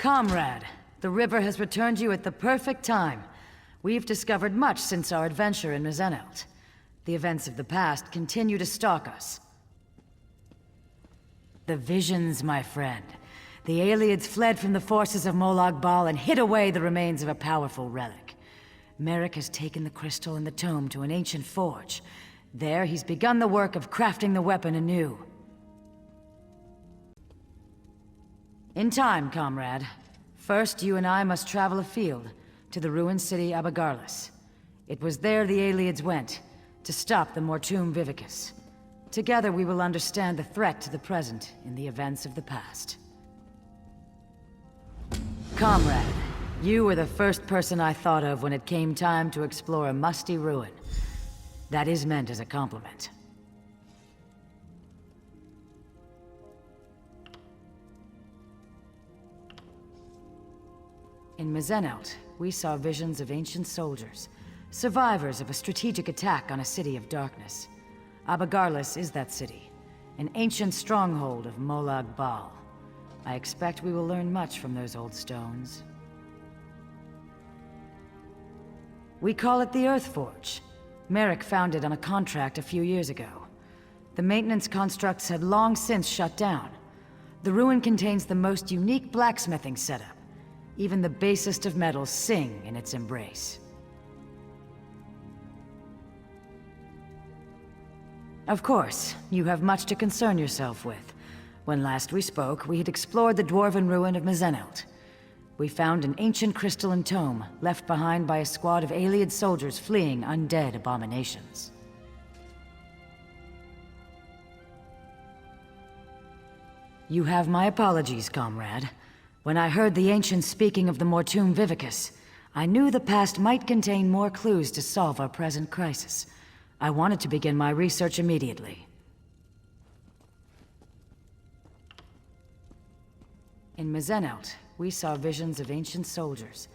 Comrade, the river has returned you at the perfect time. We've discovered much since our adventure in Mizenelt. The events of the past continue to stalk us. The visions, my friend. The Ayleids fled from the forces of Molag Bal and hid away the remains of a powerful relic. Merrick has taken the crystal and the tome to an ancient forge. There, he's begun the work of crafting the weapon anew. In time, comrade. First, you and I must travel afield, to the ruined city Abagarlis. It was there the Ayleids went, to stop the Mortum Vivicus. Together we will understand the threat to the present in the events of the past. Comrade, you were the first person I thought of when it came time to explore a musty ruin. That is meant as a compliment. In Mizenelt, we saw visions of ancient soldiers, survivors of a strategic attack on a city of darkness. Abagarlis is that city, an ancient stronghold of Molag Bal. I expect we will learn much from those old stones. We call it the Earth Forge. Merrick found it on a contract a few years ago. The maintenance constructs had long since shut down. The ruin contains the most unique blacksmithing setup. Even the basest of metals sing in its embrace. Of course, you have much to concern yourself with. When last we spoke, we had explored the dwarven ruin of Mizenelt. We found an ancient crystalline tome, left behind by a squad of Ayleid soldiers fleeing undead abominations. You have my apologies, comrade. When I heard the ancients speaking of the Mortum Vivicus, I knew the past might contain more clues to solve our present crisis. I wanted to begin my research immediately. In Mizenelt, we saw visions of ancient soldiers.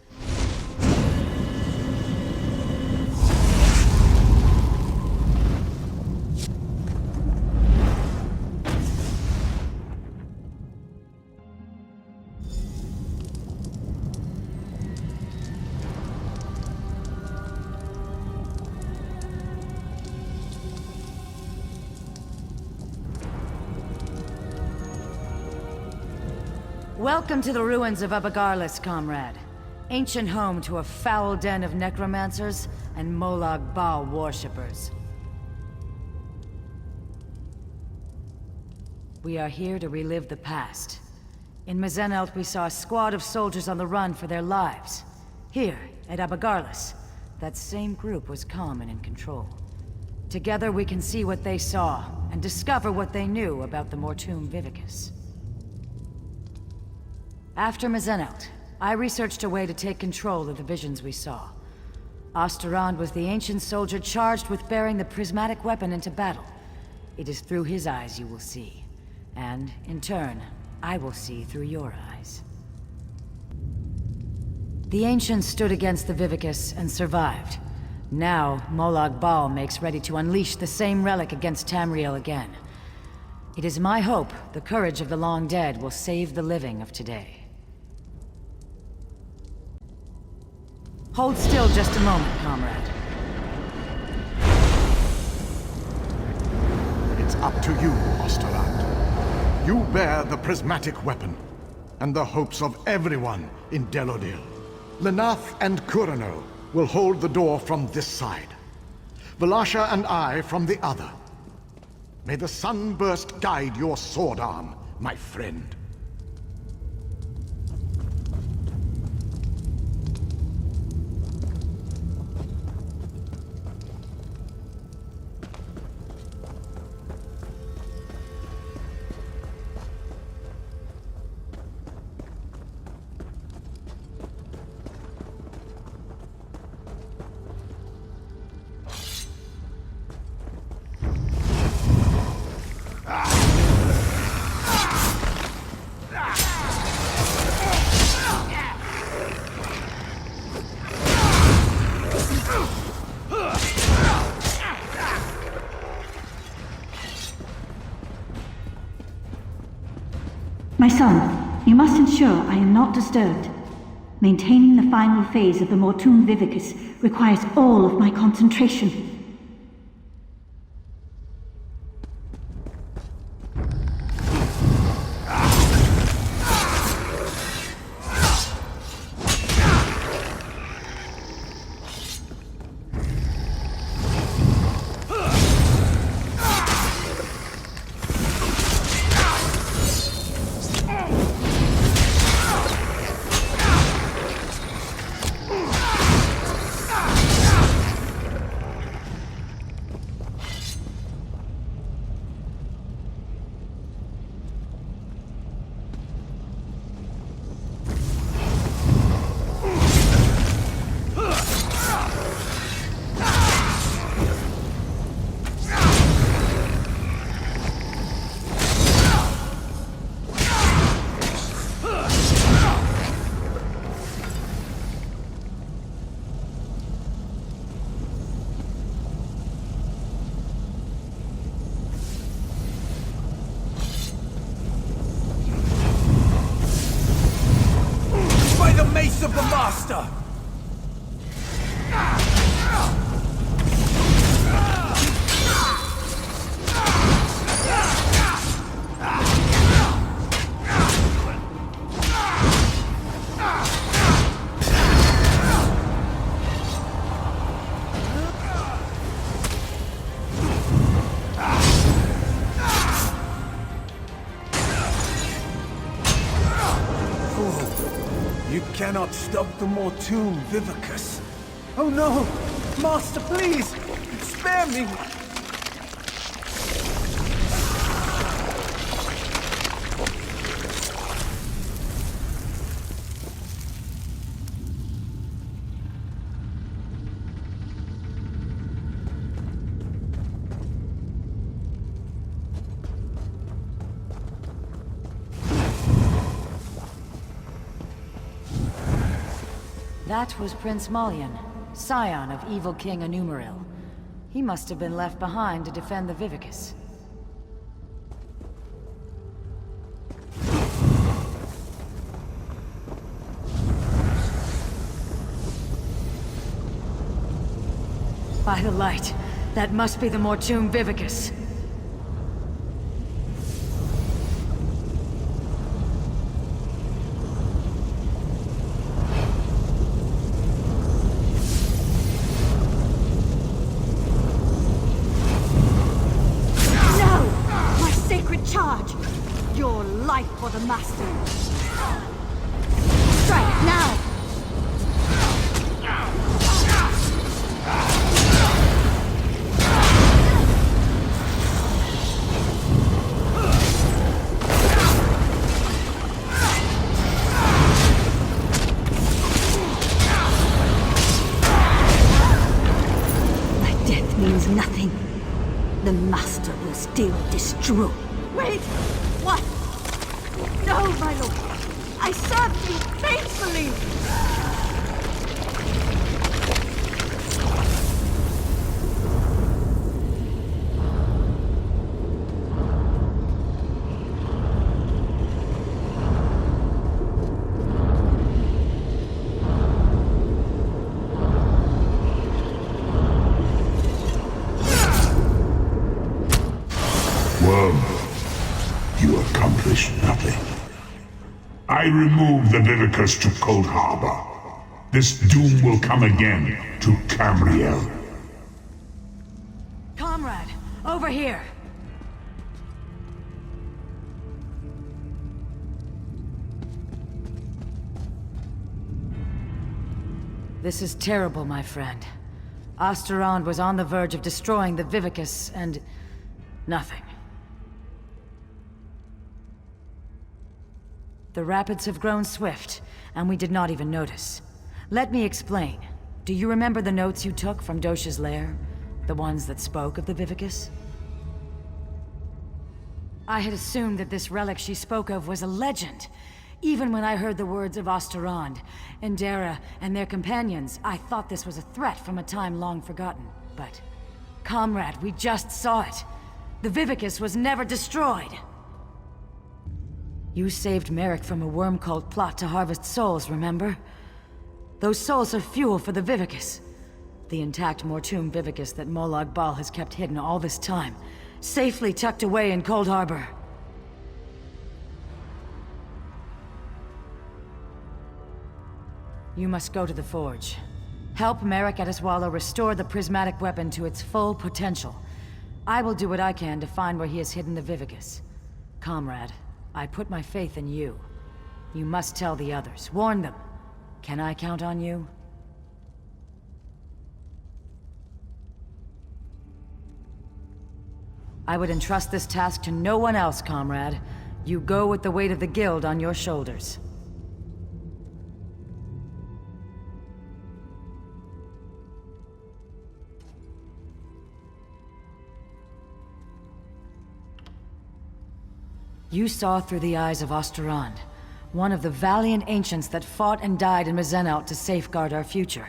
Welcome to the ruins of Abagarlis, comrade. Ancient home to a foul den of necromancers and Molag Bal worshippers. We are here to relive the past. In Mizenelt, we saw a squad of soldiers on the run for their lives. Here, at Abagarlis, that same group was calm and in control. Together we can see what they saw, and discover what they knew about the Mortum Vivicus. After Mizenelt, I researched a way to take control of the visions we saw. Osterand was the ancient soldier charged with bearing the prismatic weapon into battle. It is through his eyes you will see. And, in turn, I will see through your eyes. The ancients stood against the Vivicus and survived. Now, Molag Bal makes ready to unleash the same relic against Tamriel again. It is my hope the courage of the long dead will save the living of today. Hold still just a moment, comrade. It's up to you, Osterand. You bear the prismatic weapon, and the hopes of everyone in Delodil. Lenath and Kurano will hold the door from this side. Velasha and I from the other. May the sunburst guide your sword arm, my friend. You must ensure I am not disturbed. Maintaining the final phase of the Mortum Vivicus requires all of my concentration. Of the Master! You cannot stop the Mortum Vivicus. Oh no! Master, please! Spare me! That was Prince Malian, scion of evil King Anumaril. He must have been left behind to defend the Vivicus. By the light, that must be the Mortum Vivicus. Your life for the Master. Strike now! My death means nothing. The Master will still destroy. Wait! What? No, my lord! I served you faithfully! You accomplished nothing. I removed the Vivicus to Cold Harbor. This doom will come again to Cambriel. Comrade, over here! This is terrible, my friend. Osterond was on the verge of destroying the Vivicus, and nothing. The rapids have grown swift, and we did not even notice. Let me explain. Do you remember the notes you took from Dosha's lair? The ones that spoke of the Vivicus? I had assumed that this relic she spoke of was a legend. Even when I heard the words of Osterond, Endera, and their companions, I thought this was a threat from a time long forgotten. But, comrade, we just saw it. The Vivicus was never destroyed. You saved Merrick from a worm cult plot to harvest souls, remember? Those souls are fuel for the Vivicus. The intact Mortum Vivicus that Molag Bal has kept hidden all this time, safely tucked away in Cold Harbor. You must go to the Forge. Help Merrick Adeswalo restore the prismatic weapon to its full potential. I will do what I can to find where he has hidden the Vivicus. Comrade, I put my faith in you. You must tell the others. Warn them. Can I count on you? I would entrust this task to no one else, comrade. You go with the weight of the Guild on your shoulders. You saw through the eyes of Osterrand, one of the valiant ancients that fought and died in Mazenalt to safeguard our future.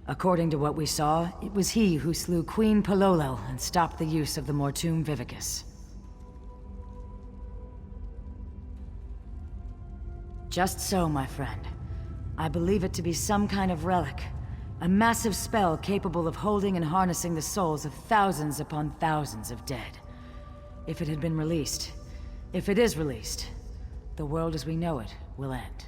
According to what we saw, it was he who slew Queen Palolo and stopped the use of the Mortum Vivicus. Just so, my friend. I believe it to be some kind of relic. A massive spell capable of holding and harnessing the souls of thousands upon thousands of dead. If it had been released, if it is released, the world as we know it will end.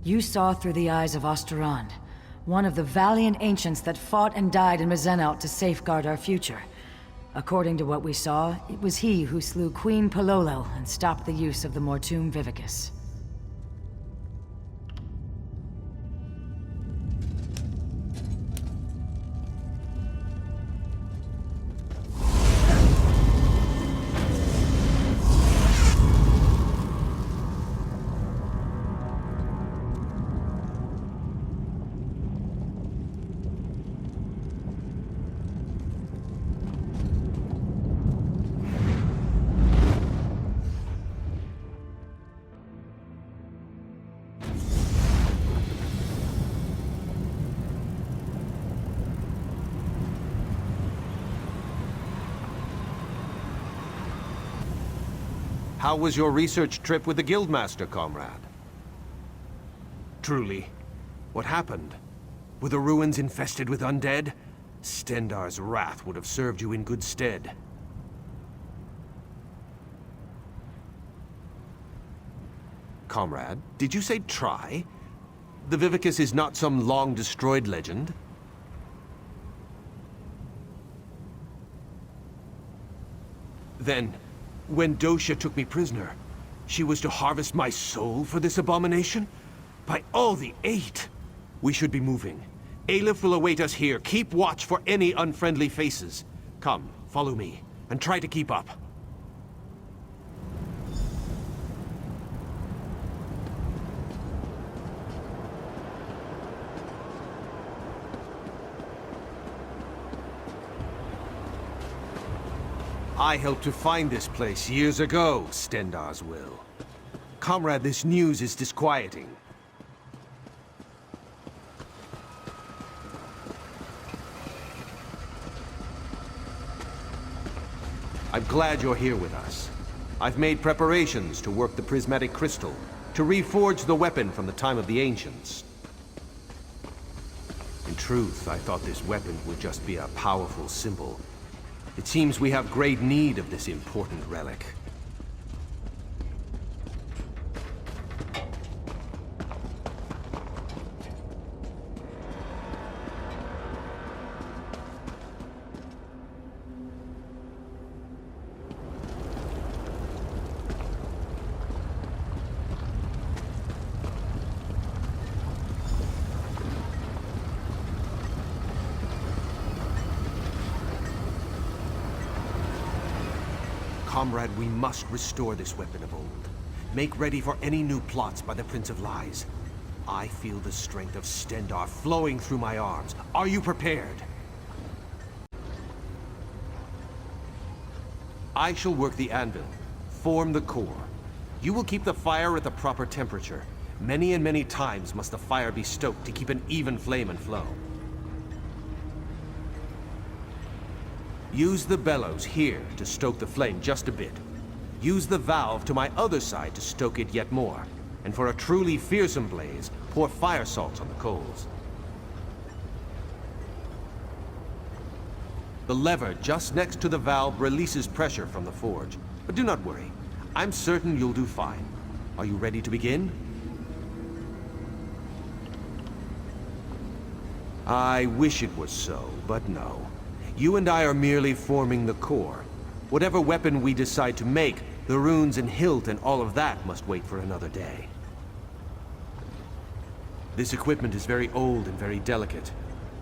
You saw through the eyes of Osterrand, one of the valiant ancients that fought and died in Mazenalt to safeguard our future. According to what we saw, it was he who slew Queen Palolo and stopped the use of the Mortum Vivicus. How was your research trip with the Guildmaster, comrade? Truly. What happened? Were the ruins infested with undead? Stendarr's wrath would have served you in good stead. Comrade, did you say try? The Vivicus is not some long-destroyed legend. Then, when Dosha took me prisoner, she was to harvest my soul for this abomination? By all the eight! We should be moving. Aleph will await us here. Keep watch for any unfriendly faces. Come, follow me, and try to keep up. I helped to find this place years ago, Stendarr's will. Comrade, this news is disquieting. I'm glad you're here with us. I've made preparations to work the prismatic crystal, to reforge the weapon from the time of the ancients. In truth, I thought this weapon would just be a powerful symbol. It seems we have great need of this important relic. Comrade, we must restore this weapon of old. Make ready for any new plots by the Prince of Lies. I feel the strength of Stendarr flowing through my arms. Are you prepared? I shall work the anvil, form the core. You will keep the fire at the proper temperature. Many and many times must the fire be stoked to keep an even flame and flow. Use the bellows here to stoke the flame just a bit. Use the valve to my other side to stoke it yet more. And for a truly fearsome blaze, pour fire salt on the coals. The lever just next to the valve releases pressure from the forge. But do not worry. I'm certain you'll do fine. Are you ready to begin? I wish it was so, but no. You and I are merely forming the core. Whatever weapon we decide to make, the runes and hilt and all of that must wait for another day. This equipment is very old and very delicate.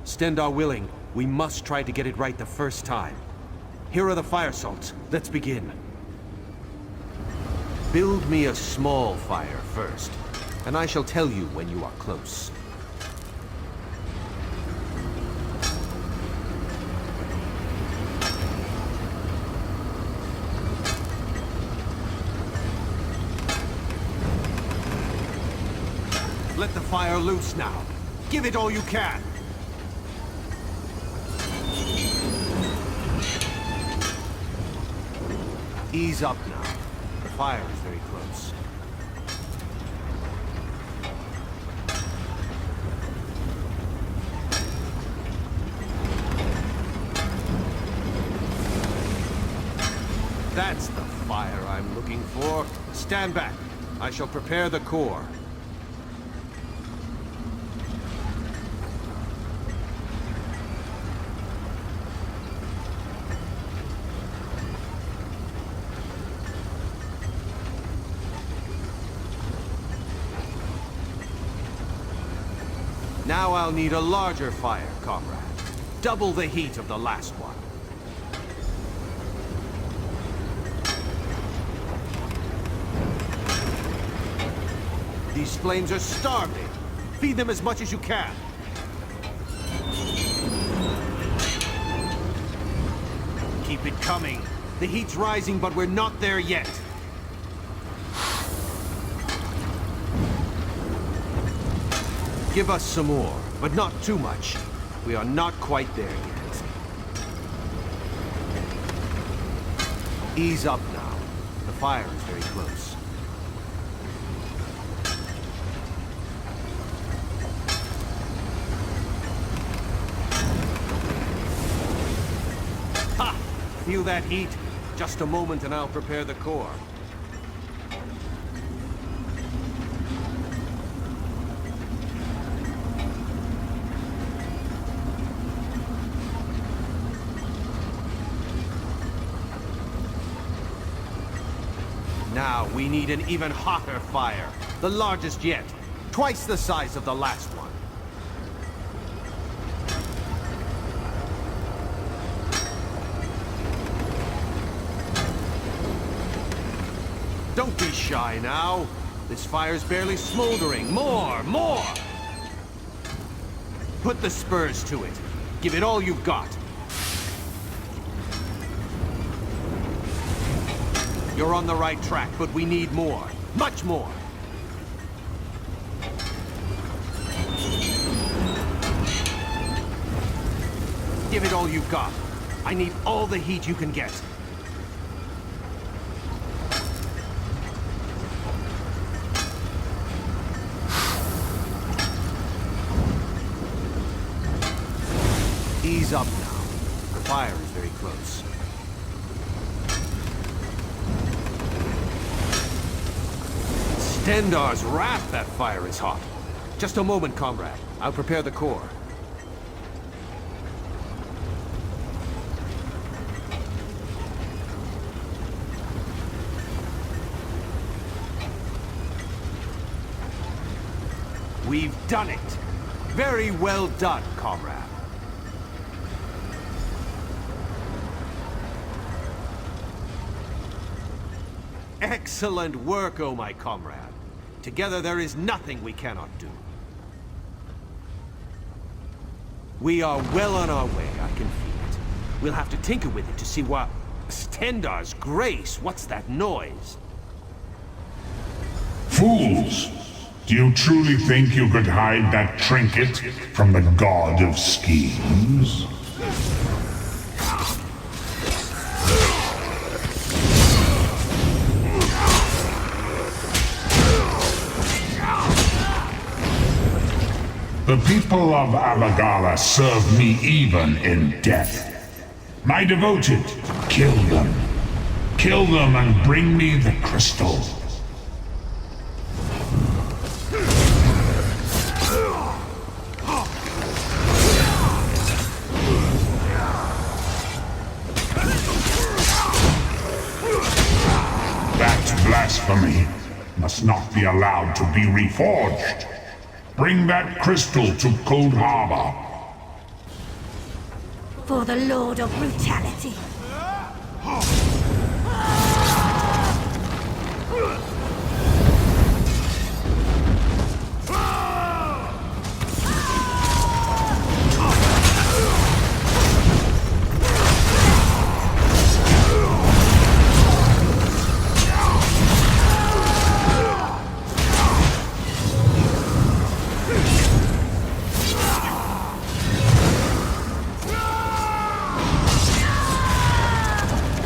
Stendar willing, we must try to get it right the first time. Here are the fire salts. Let's begin. Build me a small fire first, and I shall tell you when you are close. Let the fire loose now. Give it all you can. Ease up now. The fire is very close. That's the fire I'm looking for. Stand back. I shall prepare the core. Now I'll need a larger fire, comrade. Double the heat of the last one. These flames are starving. Feed them as much as you can. Keep it coming. The heat's rising, but we're not there yet. Give us some more, but not too much. We are not quite there yet. Ease up now. The fire is very close. Ha! Feel that heat? Just a moment and I'll prepare the core. Now we need an even hotter fire. The largest yet. Twice the size of the last one. Don't be shy now. This fire's barely smoldering. More! More! Put the spurs to it. Give it all you've got. You're on the right track, but we need more. Much more. Give it all you've got. I need all the heat you can get. Ease up now. The fire is very close. Stendar's wrath, that fire is hot. Just a moment, comrade. I'll prepare the core. We've done it. Very well done, comrade. Excellent work, oh my comrade. Together there is nothing we cannot do. We are well on our way, I can feel it. We'll have to tinker with it to see what... Stendar's grace, what's that noise? Fools! Do you truly think you could hide that trinket from the god of schemes? The people of Abagala serve me even in death. My devoted, kill them. Kill them and bring me the crystal. That blasphemy must not be allowed to be reforged. Bring that crystal to Cold Harbor. For the Lord of Brutality.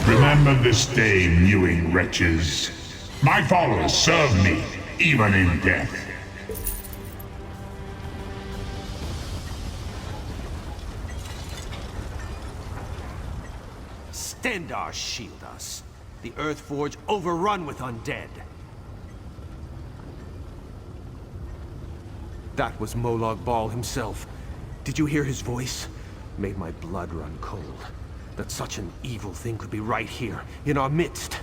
Remember this day, mewing wretches. My followers serve me, even in death. Stendarr shield us. The Earthforge overrun with undead. That was Molag Bal himself. Did you hear his voice? Made my blood run cold. That such an evil thing could be right here, in our midst.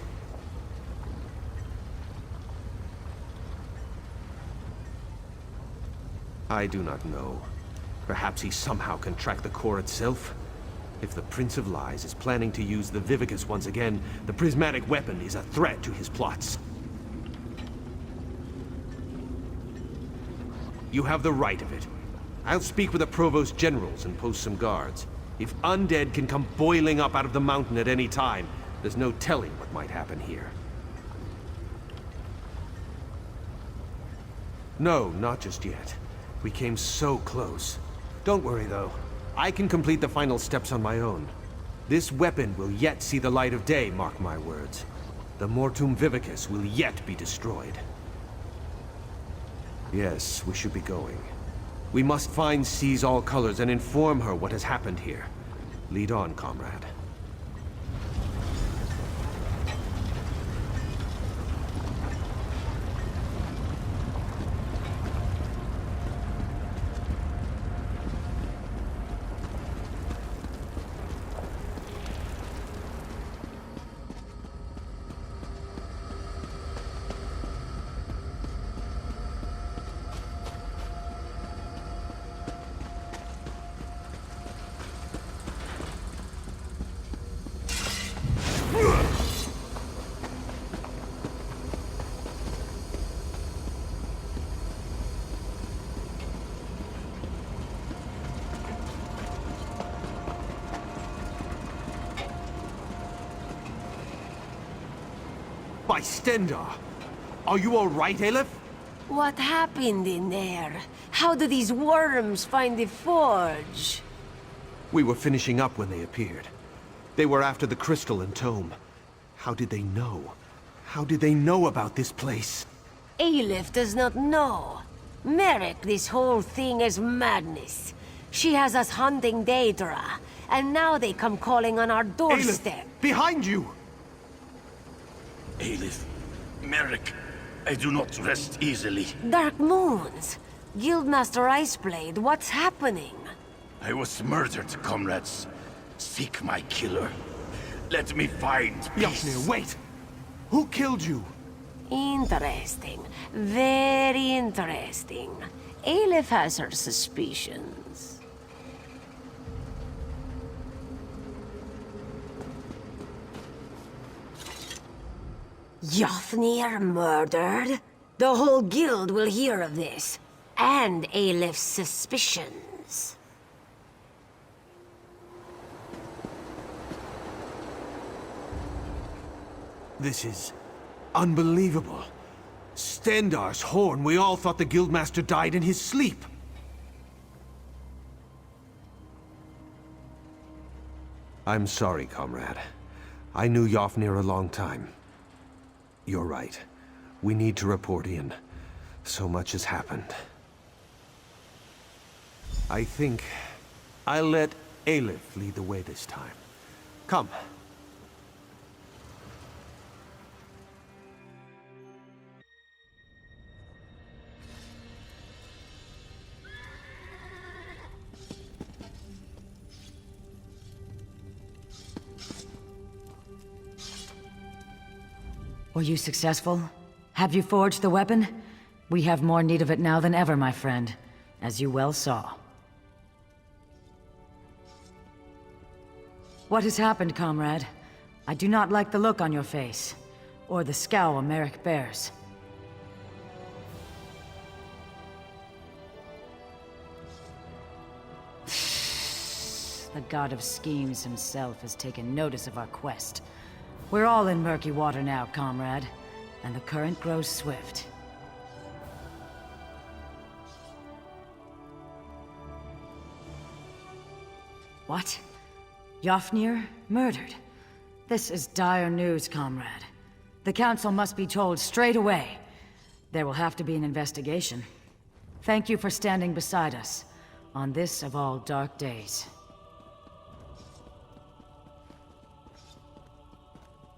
I do not know. Perhaps he somehow can track the core itself? If the Prince of Lies is planning to use the Vivicus once again, the prismatic weapon is a threat to his plots. You have the right of it. I'll speak with the Provost Generals and post some guards. If undead can come boiling up out of the mountain at any time, there's no telling what might happen here. No, not just yet. We came so close. Don't worry, though. I can complete the final steps on my own. This weapon will yet see the light of day, mark my words. The Mortum Vivicus will yet be destroyed. Yes, we should be going. We must find Seize All Colors and inform her what has happened here. Lead on, comrade. By Stendarr! Are you all right, Aleph? What happened in there? How did these worms find the forge? We were finishing up when they appeared. They were after the crystal and tome. How did they know? How did they know about this place? Aleph does not know. Merrick, this whole thing is madness. She has us hunting Daedra, and now they come calling on our doorstep. Aleph, behind you! Aleph, Merrick, I do not rest easily. Dark Moons! Guildmaster Iceblade, what's happening? I was murdered, comrades. Seek my killer. Let me find peace. Yasnir, wait! Who killed you? Interesting. Very interesting. Aleph has her suspicions. Yasnir murdered? The whole guild will hear of this. And Aleph's suspicions. This is unbelievable. Stendar's horn. We all thought the Guildmaster died in his sleep. I'm sorry, comrade. I knew Yofnir a long time. You're right. We need to report in. So much has happened. I think I'll let Aleph lead the way this time. Come. Were you successful? Have you forged the weapon? We have more need of it now than ever, my friend, as you well saw. What has happened, comrade? I do not like the look on your face, or the scowl Merrick bears. The god of schemes himself has taken notice of our quest. We're all in murky water now, comrade, and the current grows swift. What? Yofnir murdered? This is dire news, comrade. The Council must be told straight away. There will have to be an investigation. Thank you for standing beside us on this of all dark days.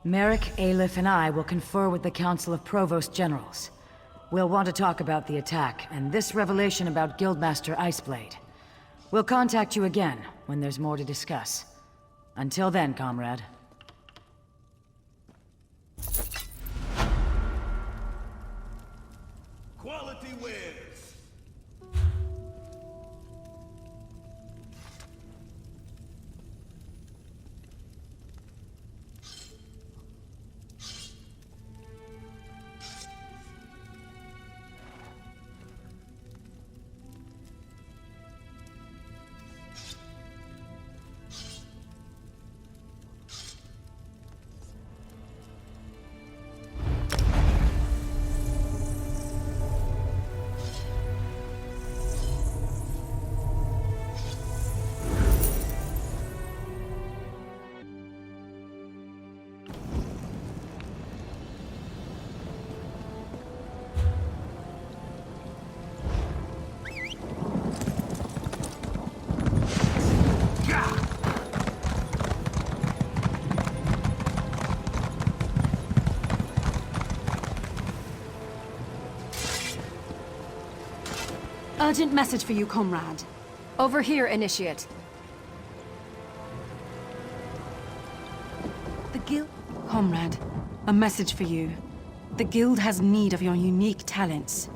Merrick, Aleph, and I will confer with the Council of Provost Generals. We'll want to talk about the attack and this revelation about Guildmaster Iceblade. We'll contact you again when there's more to discuss. Until then, comrade. Quality wins. Urgent message for you, comrade. Over here, Initiate. The Guild... Comrade, a message for you. The Guild has need of your unique talents.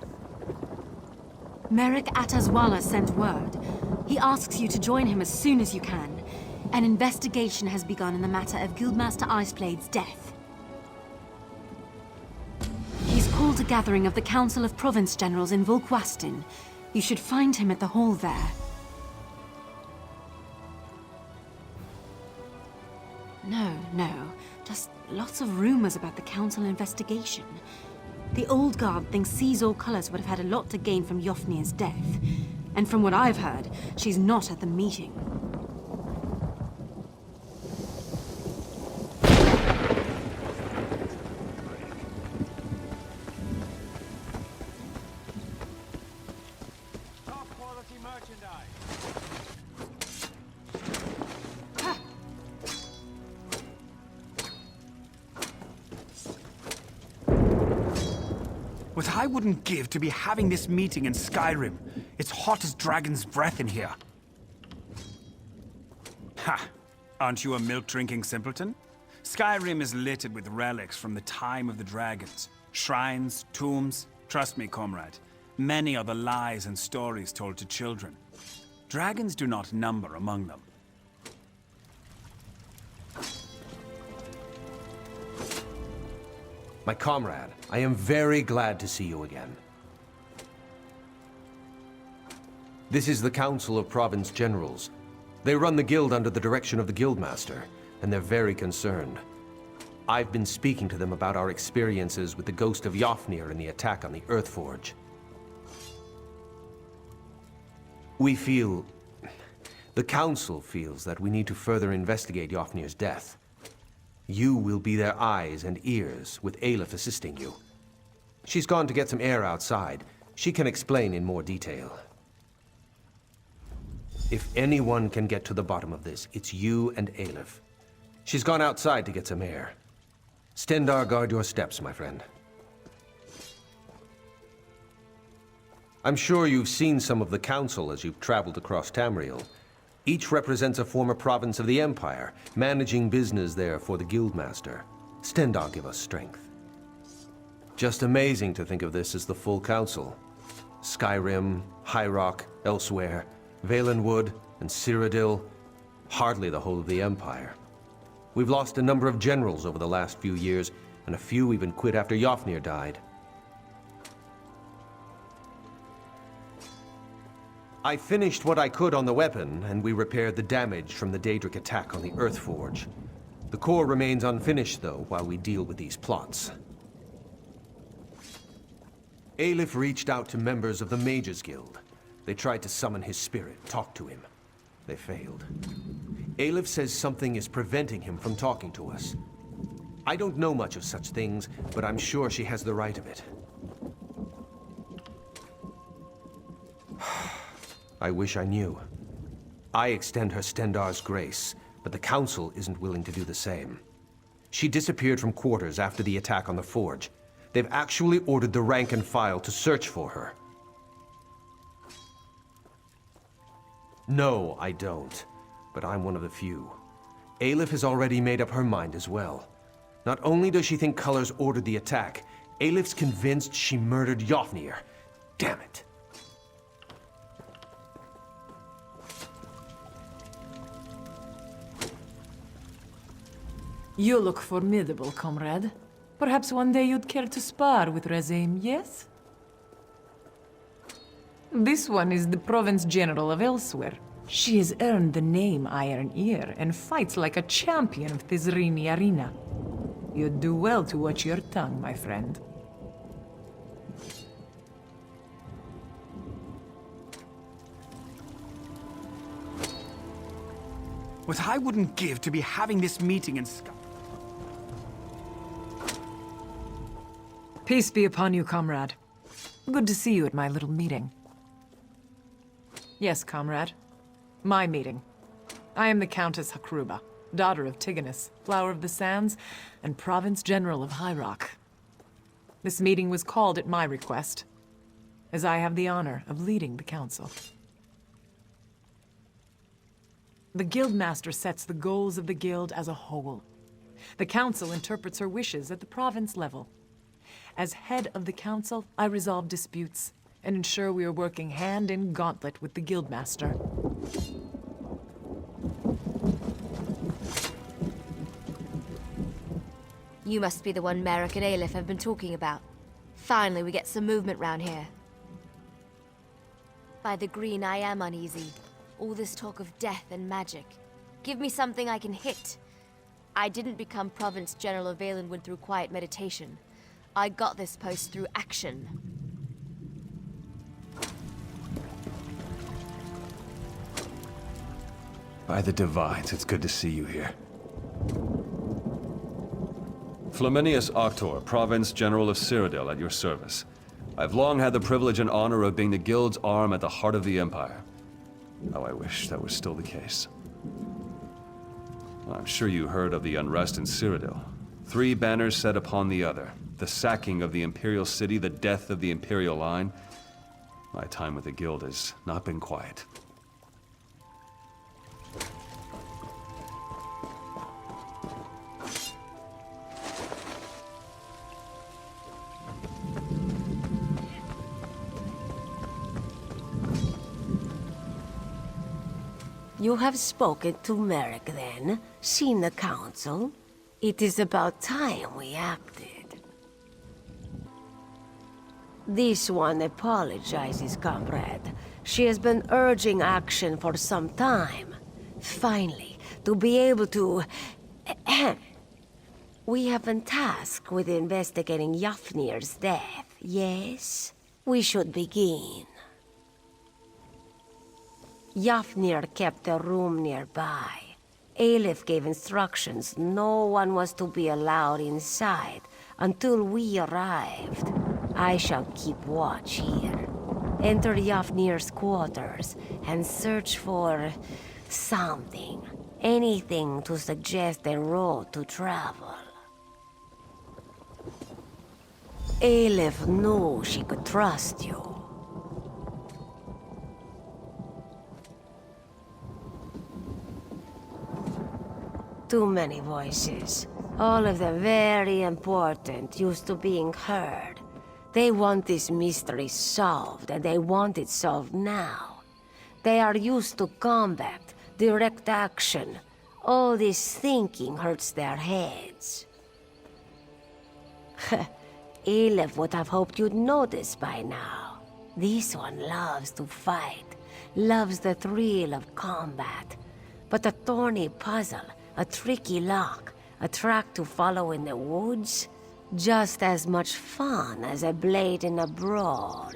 Merrick Atazwala sent word. He asks you to join him as soon as you can. An investigation has begun in the matter of Guildmaster Iceblade's death. He's called a gathering of the Council of Province Generals in Volquastin. You should find him at the hall there. No. Just lots of rumors about the Council investigation. The old guard thinks Caesar Colors would have had a lot to gain from Yofnir's death. And from what I've heard, she's not at the meeting. What I wouldn't give to be having this meeting in Skyrim. It's hot as dragon's breath in here. Ha! Aren't you a milk-drinking simpleton? Skyrim is littered with relics from the time of the dragons. Shrines, tombs. Trust me, comrade. Many are the lies and stories told to children. Dragons do not number among them. My comrade, I am very glad to see you again. This is the Council of Province Generals. They run the guild under the direction of the Guildmaster, and they're very concerned. I've been speaking to them about our experiences with the ghost of Yofnir and the attack on the Earthforge. We feel... the Council feels that we need to further investigate Yofnir's death. You will be their eyes and ears, with Aleph assisting you. She's gone to get some air outside. She can explain in more detail. If anyone can get to the bottom of this, it's you and Aleph. She's gone outside to get some air. Stendarr, guard your steps, my friend. I'm sure you've seen some of the Council as you've traveled across Tamriel. Each represents a former province of the Empire, managing business there for the Guildmaster. Stendarr give us strength. Just amazing to think of this as the full Council. Skyrim, High Rock, elsewhere, Valenwood, and Cyrodiil. Hardly the whole of the Empire. We've lost a number of generals over the last few years, and a few even quit after Yofnir died. I finished what I could on the weapon, and we repaired the damage from the Daedric attack on the Earthforge. The core remains unfinished, though, while we deal with these plots. Aleph reached out to members of the Mages Guild. They tried to summon his spirit, talk to him. They failed. Aleph says something is preventing him from talking to us. I don't know much of such things, but I'm sure she has the right of it. I wish I knew. I extend her Stendarr's grace, but the Council isn't willing to do the same. She disappeared from quarters after the attack on the Forge. They've actually ordered the rank and file to search for her. No, I don't. But I'm one of the few. Aleph has already made up her mind as well. Not only does she think Colors ordered the attack, Aleph's convinced she murdered Yofnir. Damn it. You look formidable, comrade. Perhaps one day you'd care to spar with Razem, yes? This one is the Province General of Elsewhere. She has earned the name Iron Ear and fights like a champion of Thizrini Arena. You'd do well to watch your tongue, my friend. What I wouldn't give to be having this meeting in Peace be upon you, comrade. Good to see you at my little meeting. Yes, comrade. My meeting. I am the Countess Hakruba, daughter of Tiganus, Flower of the Sands, and Province General of High Rock. This meeting was called at my request, as I have the honor of leading the council. The Guildmaster sets the goals of the Guild as a whole. The council interprets her wishes at the province level. As head of the council, I resolve disputes and ensure we are working hand in gauntlet with the Guildmaster. You must be the one Merrick and Aleph have been talking about. Finally, we get some movement round here. By the green, I am uneasy. All this talk of death and magic. Give me something I can hit. I didn't become Province General of Valenwood through quiet meditation. I got this post through action. By the Divides, it's good to see you here. Flaminius Octor, Province General of Cyrodiil, at your service. I've long had the privilege and honor of being the Guild's arm at the heart of the Empire. How I wish that was still the case. I'm sure you heard of the unrest in Cyrodiil. 3 banners set upon the other. The sacking of the Imperial City, the death of the Imperial line. My time with the Guild has not been quiet. You have spoken to Merrick, then? Seen the council? It is about time we acted. This one apologizes, comrade. She has been urging action for some time. Finally, to be able to... We have been tasked with investigating Yafnir's death, yes? We should begin. Yafnir kept a room nearby. Aleph gave instructions no one was to be allowed inside until we arrived. I shall keep watch here. Enter Yafnir's quarters and search for something. Anything to suggest a road to travel. Aleph knew she could trust you. Too many voices. All of them very important, used to being heard. They want this mystery solved, and they want it solved now. They are used to combat, direct action. All this thinking hurts their heads. Aleph would have hoped you'd notice by now. This one loves to fight, loves the thrill of combat. But a thorny puzzle, a tricky lock, a track to follow in the woods, just as much fun as a blade in a brawl.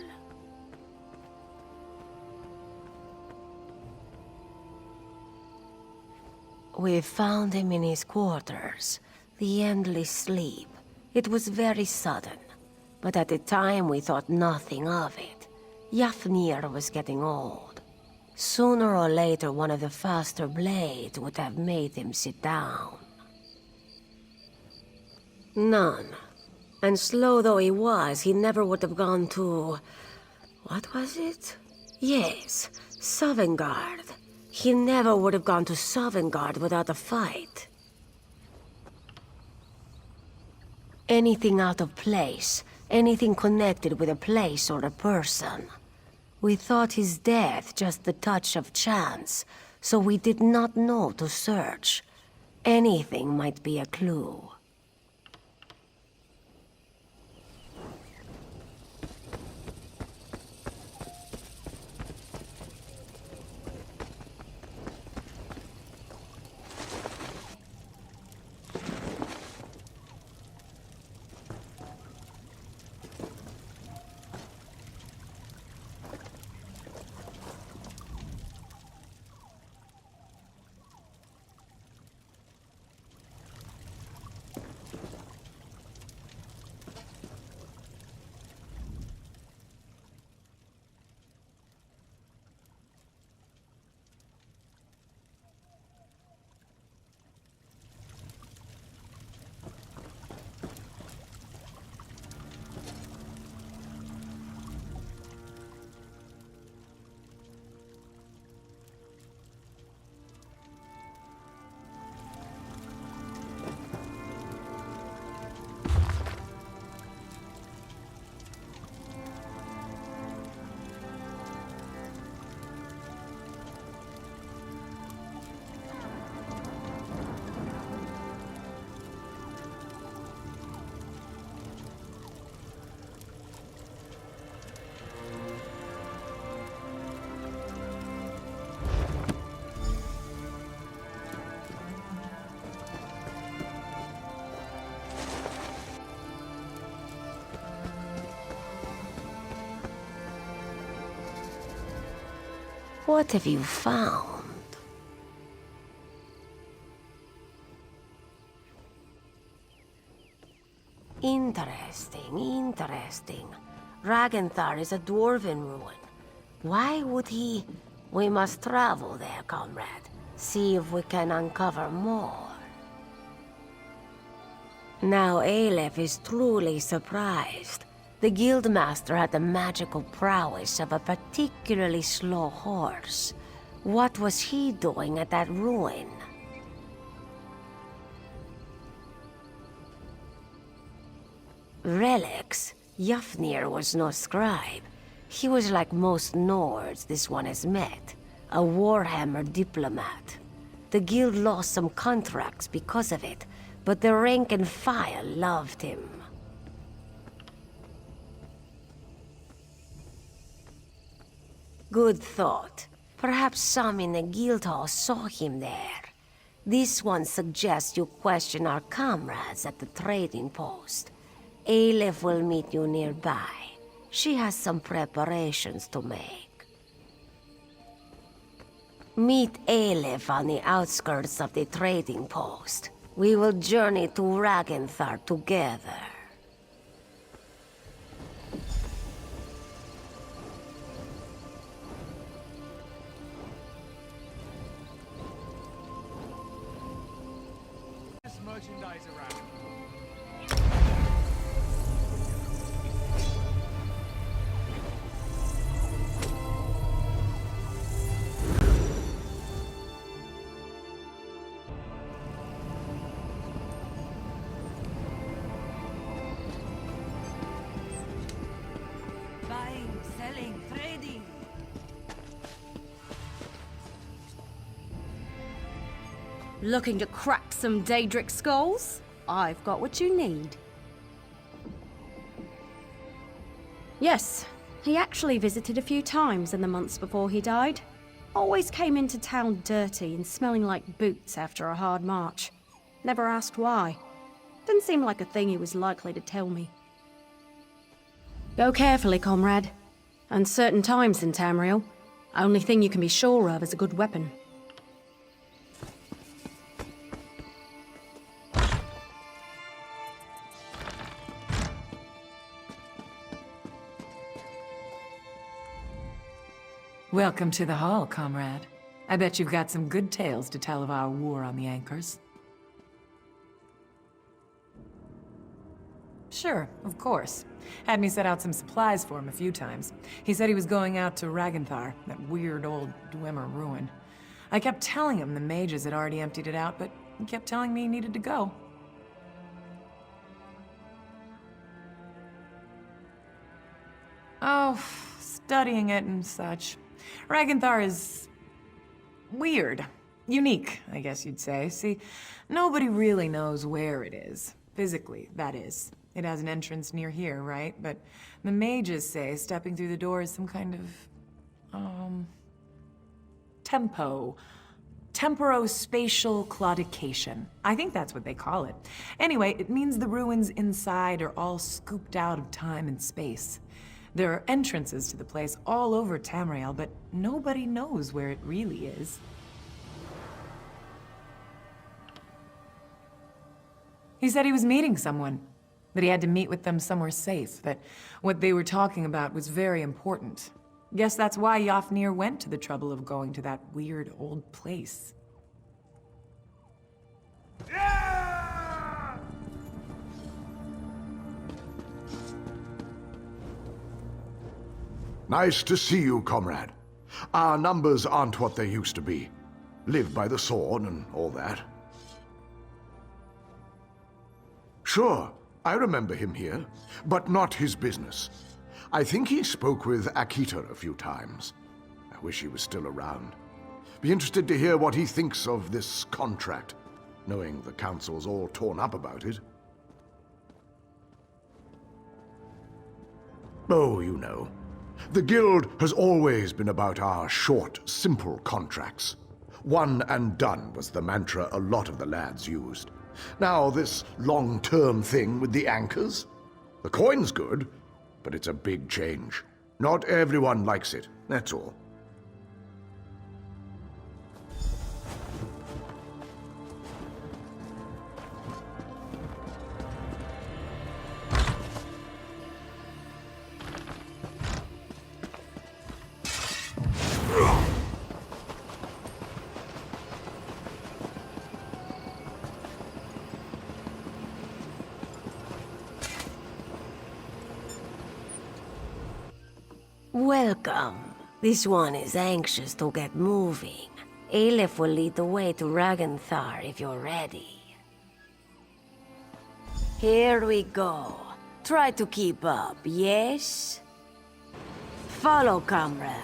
We found him in his quarters, the endless sleep. It was very sudden, but at the time we thought nothing of it. Yafnir was getting old. Sooner or later, one of the faster blades would have made him sit down. None. And slow though he was, he never would have gone to... what was it? Yes, Sovngarde. He never would have gone to Sovngarde without a fight. Anything out of place, anything connected with a place or a person. We thought his death just the touch of chance, so we did not know to search. Anything might be a clue. What have you found? Interesting. Ragenthar is a dwarven ruin. Why would he... We must travel there, comrade. See if we can uncover more. Now Aleph is truly surprised. The Guildmaster had the magical prowess of a particularly slow horse. What was he doing at that ruin? Relics? Yafnir was no scribe. He was like most Nords this one has met. A Warhammer diplomat. The Guild lost some contracts because of it, but the rank and file loved him. Good thought. Perhaps some in the guild hall saw him there. This one suggests you question our comrades at the trading post. Aleph will meet you nearby. She has some preparations to make. Meet Aleph on the outskirts of the trading post. We will journey to Ragenthar together. Merchandise around. Buying, selling, trading. Looking to crack some Daedric skulls? I've got what you need. Yes, he actually visited a few times in the months before he died. Always came into town dirty and smelling like boots after a hard march. Never asked why. Didn't seem like a thing he was likely to tell me. Go carefully, comrade. Uncertain times in Tamriel. Only thing you can be sure of is a good weapon. Welcome to the hall, comrade. I bet you've got some good tales to tell of our war on the Anchors. Sure, of course. Had me set out some supplies for him a few times. He said he was going out to Ragenthar, that weird old Dwemer ruin. I kept telling him the mages had already emptied it out, but he kept telling me he needed to go. Oh, studying it and such. Ragenthar is weird. Unique, I guess you'd say. See, nobody really knows where it is. Physically, that is. It has an entrance near here, right? But the mages say stepping through the door is some kind of, temporospatial claudication. I think that's what they call it. Anyway, it means the ruins inside are all scooped out of time and space. There are entrances to the place all over Tamriel, but nobody knows where it really is. He said he was meeting someone, that he had to meet with them somewhere safe, that what they were talking about was very important. Guess that's why Yofnir went to the trouble of going to that weird old place. Nice to see you, comrade. Our numbers aren't what they used to be. Live by the sword and all that. Sure, I remember him here, but not his business. I think he spoke with Akita a few times. I wish he was still around. Be interested to hear what he thinks of this contract, knowing the council's all torn up about it. Oh, you know. The Guild has always been about our short, simple contracts. One and done was the mantra a lot of the lads used. Now this long-term thing with the anchors? The coin's good, but it's a big change. Not everyone likes it, that's all. Welcome. This one is anxious to get moving. Aleph will lead the way to Ragenthar if you're ready. Here we go. Try to keep up, yes? Follow, comrade.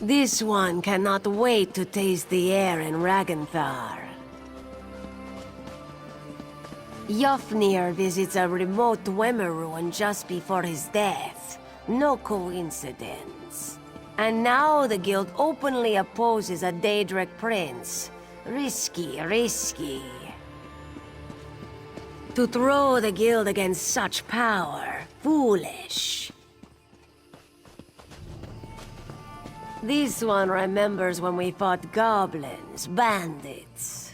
This one cannot wait to taste the air in Ragenthar. Yofnir visits a remote Dwemer ruin just before his death. No coincidence. And now the guild openly opposes a Daedric prince. Risky, risky. To throw the guild against such power, foolish. This one remembers when we fought goblins, bandits.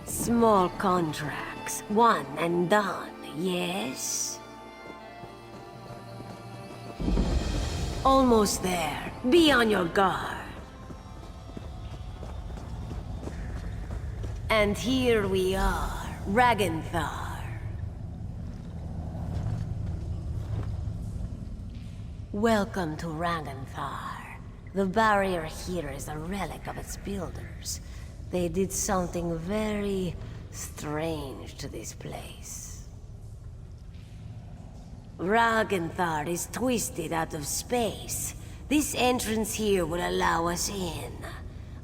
Small contracts, one and done, yes? Almost there. Be on your guard. And here we are, Ragnthar. Welcome to Ragnthar. The barrier here is a relic of its builders. They did something very strange to this place. Ragnthar is twisted out of space. This entrance here would allow us in.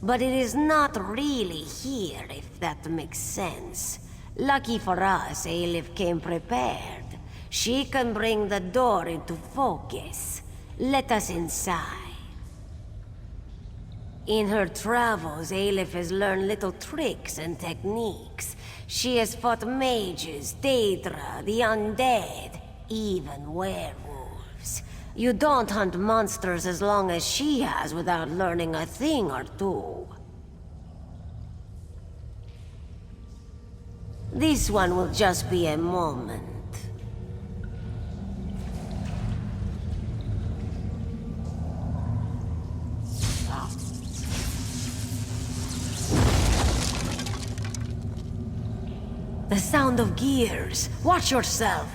But it is not really here, if that makes sense. Lucky for us, Aelif came prepared. She can bring the door into focus. Let us inside. In her travels, Aelif has learned little tricks and techniques. She has fought mages, Daedra, the undead, even werewolves. You don't hunt monsters as long as she has without learning a thing or two. This one will just be a moment. The sound of gears. Watch yourself.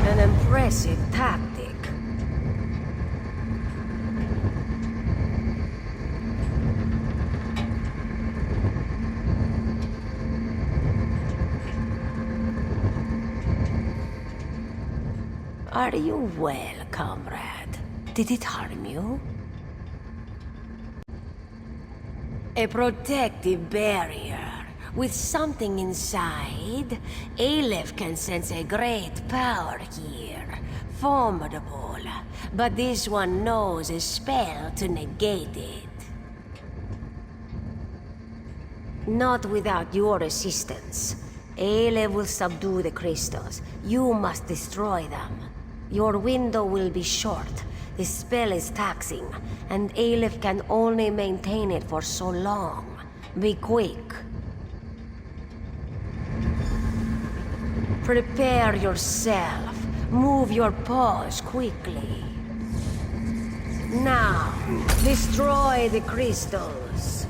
An impressive tactic. Are you well, comrade? Did it harm you? A protective barrier. With something inside, Aleph can sense a great power here. Formidable. But this one knows a spell to negate it. Not without your assistance. Aleph will subdue the crystals. You must destroy them. Your window will be short. The spell is taxing, and Aleph can only maintain it for so long. Be quick. Prepare yourself. Move your paws quickly. Now, destroy the crystals.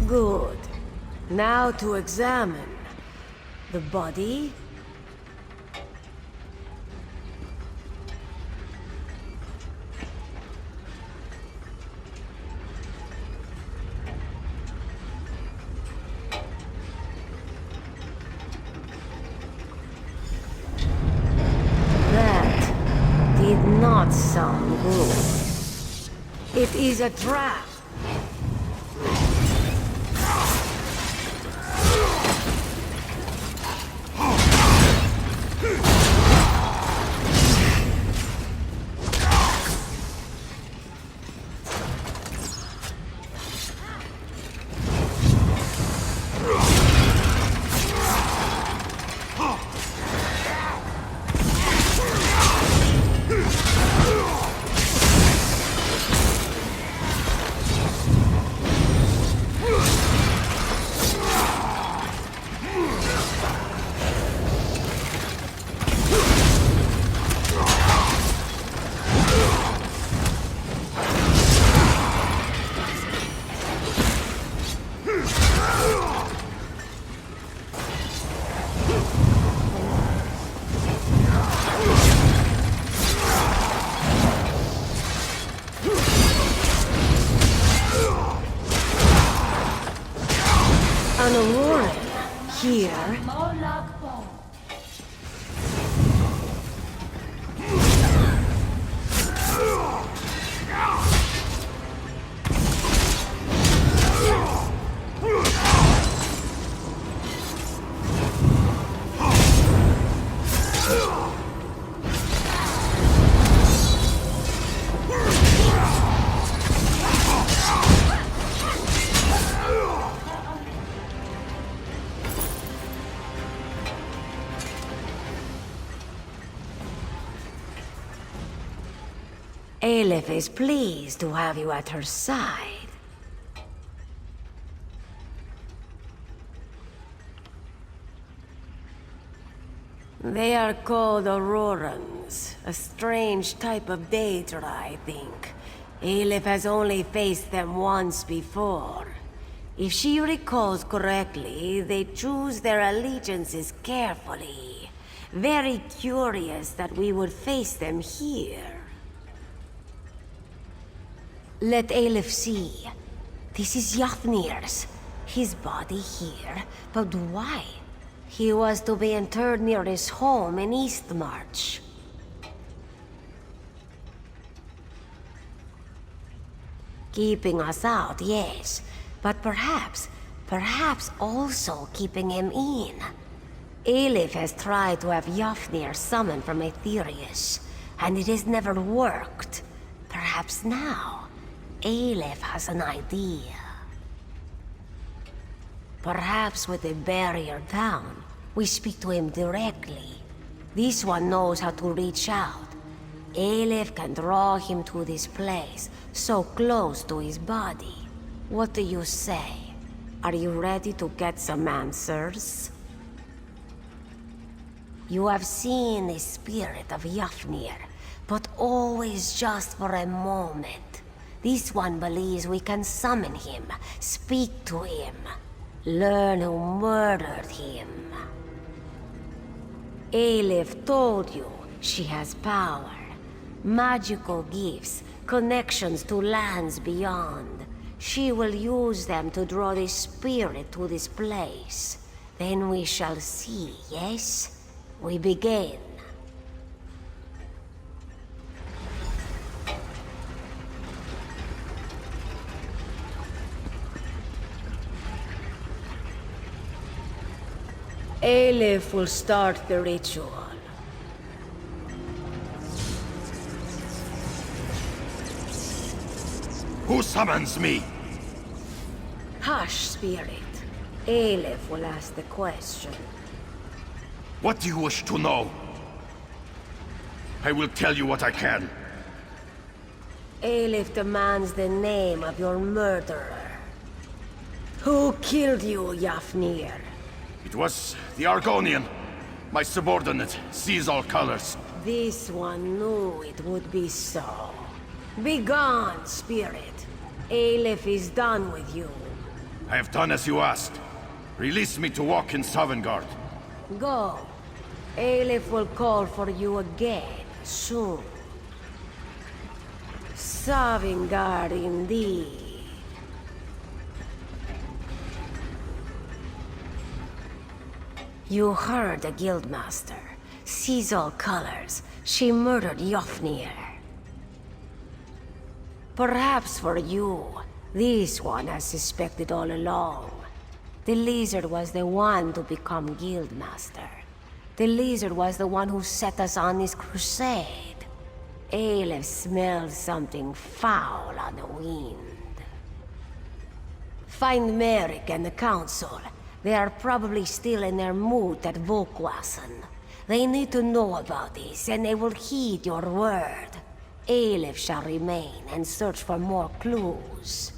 Good. Now to examine the body. Did not sound good. It is a trap. the Warren. Here. Aleph is pleased to have you at her side. They are called Aurorans, a strange type of Daedra, I think. Aleph has only faced them once before. If she recalls correctly, they choose their allegiances carefully. Very curious that we would face them here. Let Aleph see. This is Yafnir's. His body here, but why? He was to be interred near his home in Eastmarch. Keeping us out, yes. But perhaps also keeping him in. Aleph has tried to have Yafnir summoned from Aetherius, and it has never worked. Perhaps now, Aleph has an idea. Perhaps with the barrier down, we speak to him directly. This one knows how to reach out. Aleph can draw him to this place, so close to his body. What do you say? Are you ready to get some answers? You have seen the spirit of Yafnir, but always just for a moment. This one believes we can summon him, speak to him, learn who murdered him. Aleph told you she has power, magical gifts, connections to lands beyond. She will use them to draw the spirit to this place. Then we shall see, yes? We begin. Aleph will start the ritual. Who summons me? Hush, spirit. Aleph will ask the question. What do you wish to know? I will tell you what I can. Aleph demands the name of your murderer. Who killed you, Yafnir? It was the Argonian. My subordinate sees all colors. This one knew it would be so. Begone, spirit. Aleph is done with you. I have done as you asked. Release me to walk in Sovngarde. Go. Aleph will call for you again, soon. Sovngarde indeed. You heard the Guildmaster. Sees all colors. She murdered Yafnir. Perhaps for you, this one has suspected all along. The lizard was the one to become Guildmaster. The lizard was the one who set us on this crusade. Aleph smelled something foul on the wind. Find Merrick and the Council. They are probably still in their mood at Volkwassen. They need to know about this, and they will heed your word. Aleph shall remain and search for more clues.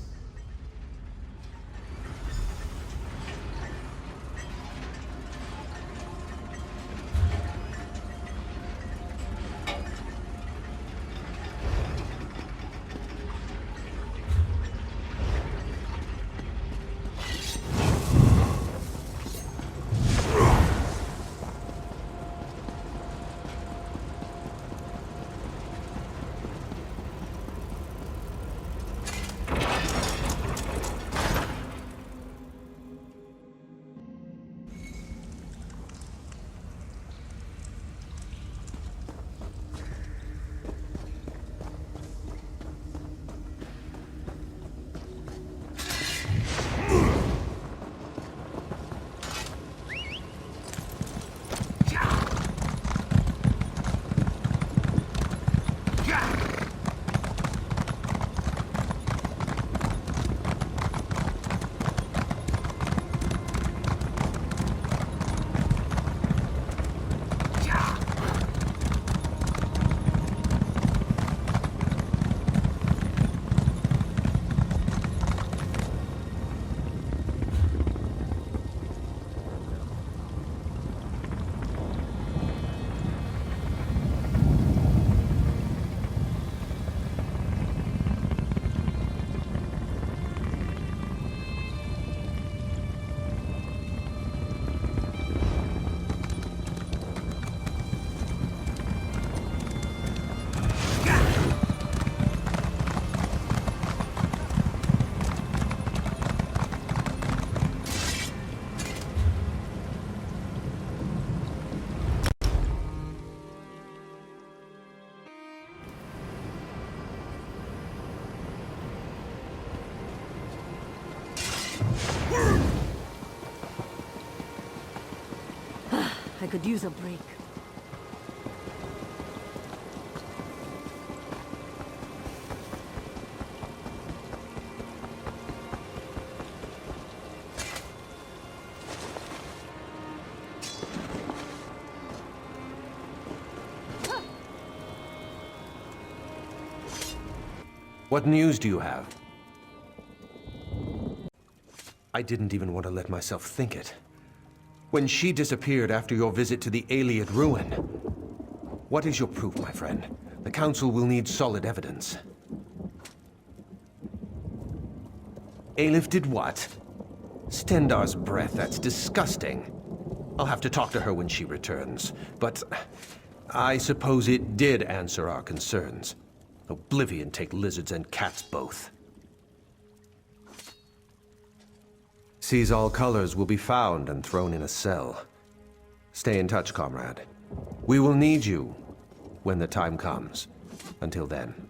I could use a break. What news do you have? I didn't even want to let myself think it. When she disappeared after your visit to the Ayleid ruin. What is your proof, my friend? The Council will need solid evidence. Aelif did what? Stendarr's breath, that's disgusting. I'll have to talk to her when she returns. But I suppose it did answer our concerns. Oblivion take lizards and cats both. Sees all colors will be found and thrown in a cell. Stay in touch, comrade. We will need you when the time comes. Until then.